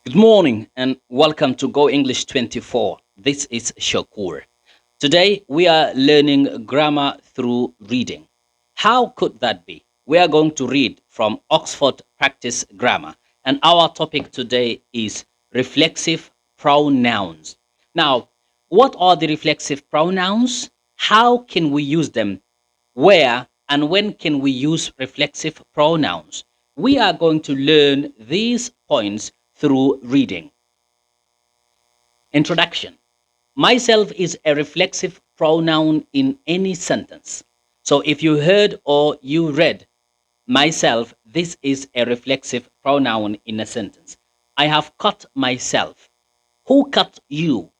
Good morning and welcome to Go English 24. This is Shakur. Today we are learning grammar through reading. How could that be? We are going to read from Oxford Practice Grammar, and our topic today is reflexive pronouns. Now, what are the reflexive pronouns? How can we use them? Where and when can we use reflexive pronouns? We are going to learn these points through reading. Introduction. Myself is a reflexive pronoun in any sentence. So if you heard or you read myself, this is a reflexive pronoun in a sentence. I have cut myself. Who cut you?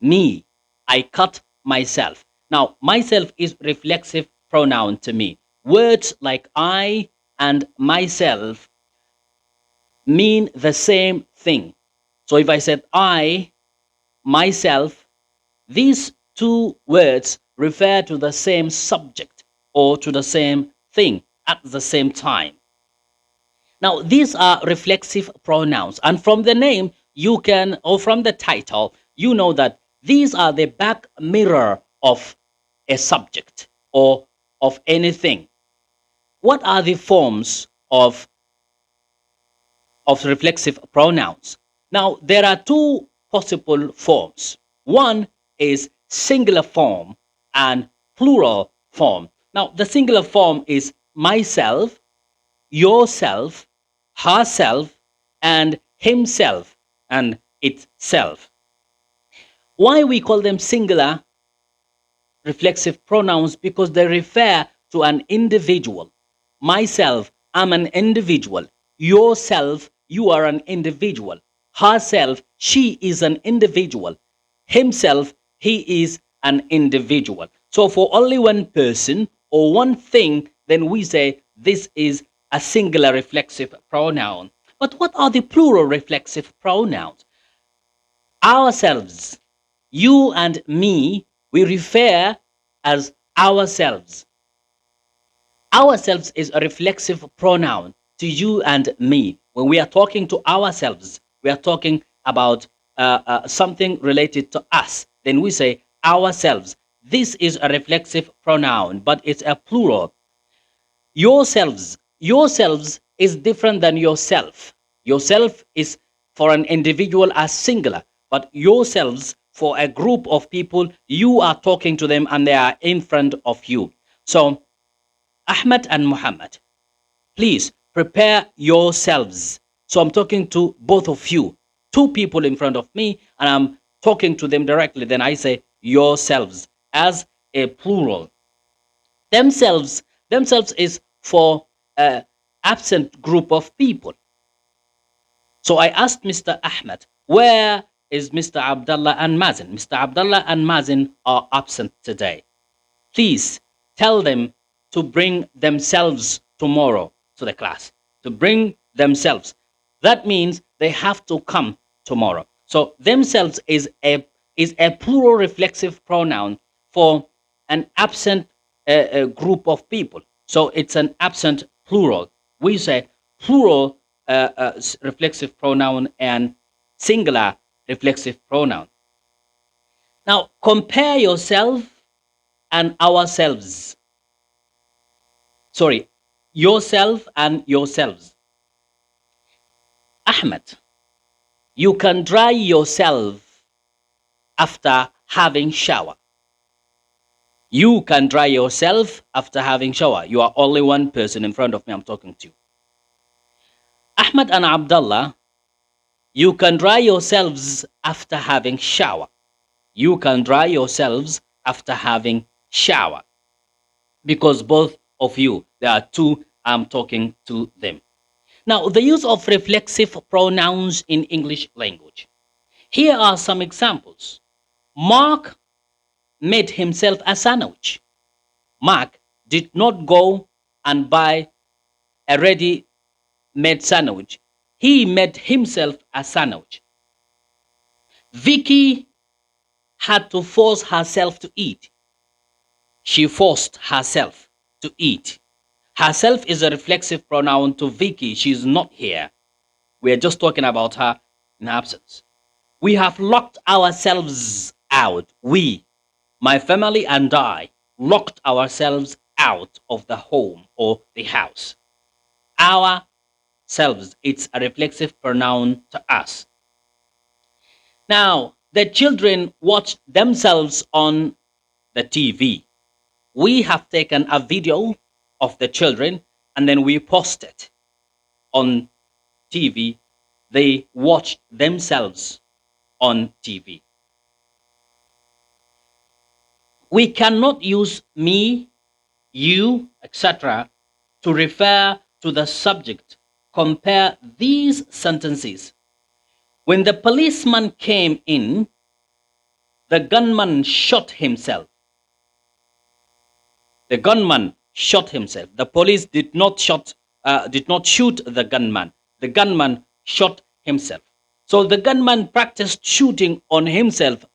Me. I cut myself. Now, myself is reflexive pronoun to me. Words like I and myself mean the same thing. So if I said I, myself, these two words refer to the same subject or to the same thing at the same time. Now, these are reflexive pronouns, and from the name, you can, or from the title, you know that these are the back mirror of a subject or of anything. What are the forms of reflexive pronouns? Now, there are two possible forms. One is singular form and plural form. Now, the singular form is myself, yourself, herself, and himself and itself. Why we call them singular reflexive pronouns? Because they refer to an individual. Myself, I'm an individual. Yourself, you are an individual. Herself, she is an individual. Himself, he is an individual. So for only one person or one thing, then we say this is a singular reflexive pronoun. But what are the plural reflexive pronouns? Ourselves, you and me, we refer as ourselves. Ourselves is a reflexive pronoun to you and me. When we are talking to ourselves, we are talking about something related to us. Then we say ourselves. This is a reflexive pronoun, but it's a plural. Yourselves. Yourselves is different than yourself. Yourself is for an individual as singular, but yourselves for a group of people, you are talking to them and they are in front of you. So, Ahmed and Muhammad, please prepare yourselves. So I'm talking to both of you, two people in front of me, and I'm talking to them directly. Then I say yourselves as a plural. Themselves, themselves is for an absent group of people. So I asked Mr. Ahmed, where is Mr. Abdullah and Mazin? Mr. Abdullah and Mazin are absent today. Please tell them to bring themselves tomorrow to the class. To bring themselves. That means they have to come tomorrow. So themselves is a plural reflexive pronoun for an absent group of people. So it's an absent plural. We say plural reflexive pronoun and singular reflexive pronoun. Now compare yourself and ourselves. Sorry, yourself and yourselves. Ahmed, you can dry yourself after having shower. You can dry yourself after having shower. You are only one person in front of me I'm talking to. Ahmed and Abdullah, you can dry yourselves after having shower. You can dry yourselves after having shower. Because both of you, there are two, I'm talking to them. Now, the use of reflexive pronouns in English language. Here are some examples. Mark made himself a sandwich. Mark did not go and buy a ready-made sandwich. He made himself a sandwich. Vicky had to force herself to eat. She forced herself to eat. Herself is a reflexive pronoun to Vicky. She's not here. We're just talking about her in absence. We have locked ourselves out. We, my family and I, locked ourselves out of the home or the house. Ourselves, it's a reflexive pronoun to us. Now, the children watch themselves on the TV. We have taken a video of the children and then we post it on TV. They watch themselves on TV. We cannot use me, you, etc. to refer to the subject. Compare these sentences. When the policeman came in, the gunman shot himself. The gunman shot himself. The police did not shoot the gunman. The gunman shot himself. So the gunman practiced shooting on himself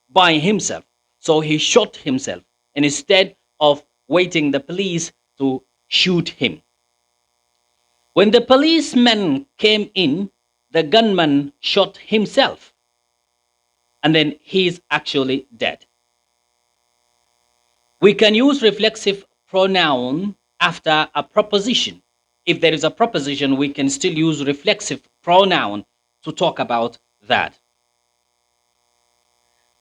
by himself. So he shot himself instead of waiting the police to shoot him. When the policeman came in, the gunman shot himself. And then he's actually dead. We can use reflexive pronoun after a proposition. If there is a proposition, we can still use reflexive pronoun to talk about that.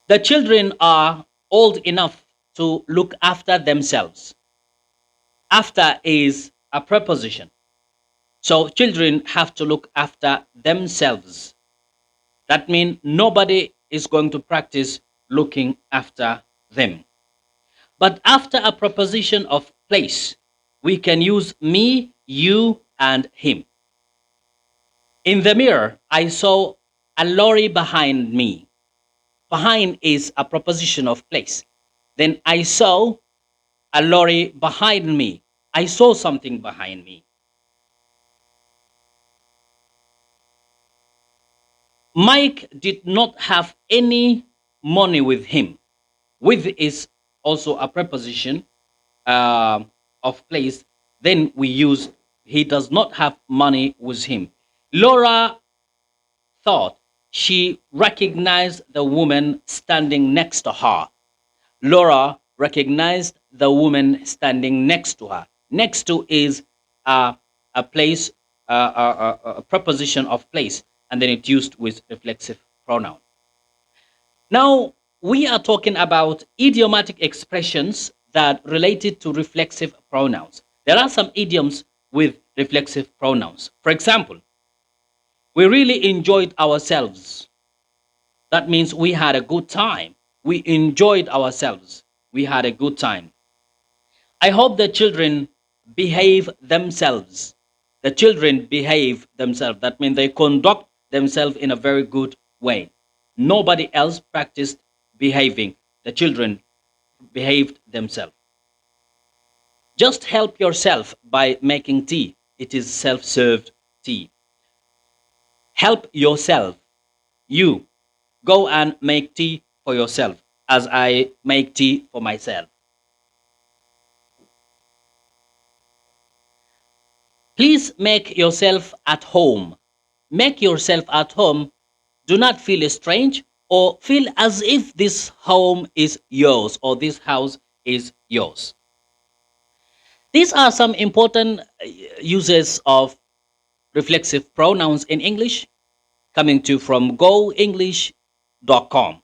The children are old enough to look after themselves. After is a preposition. So children have to look after themselves. That means nobody is going to practice looking after them. But after a preposition of place, we can use me, you, and him. In the mirror, I saw a lorry behind me. Behind is a preposition of place. Then I saw a lorry behind me. I saw something behind me. Mike did not have any money with him. With is also a preposition of place. Then we use he does not have money with him. Laura thought she recognized the woman standing next to her. Laura recognized the woman standing next to her. Next to is a place, a preposition of place, and then it's used with reflexive pronoun. Now, we are talking about idiomatic expressions that related to reflexive pronouns. There are some idioms with reflexive pronouns. For example, we really enjoyed ourselves. That means we had a good time. We enjoyed ourselves. We had a good time. I hope the children behave themselves. The children behave themselves. That means they conduct themselves in a very good way. Nobody else practiced behaving. The children behaved themselves. Just help yourself by making tea. It is self-served tea. Help yourself. You go and make tea for yourself as I make tea for myself. Please make yourself at home. Make yourself at home. Do not feel strange or feel as if this home is yours or this house is yours. These are some important uses of reflexive pronouns in English coming to you from goenglish.com.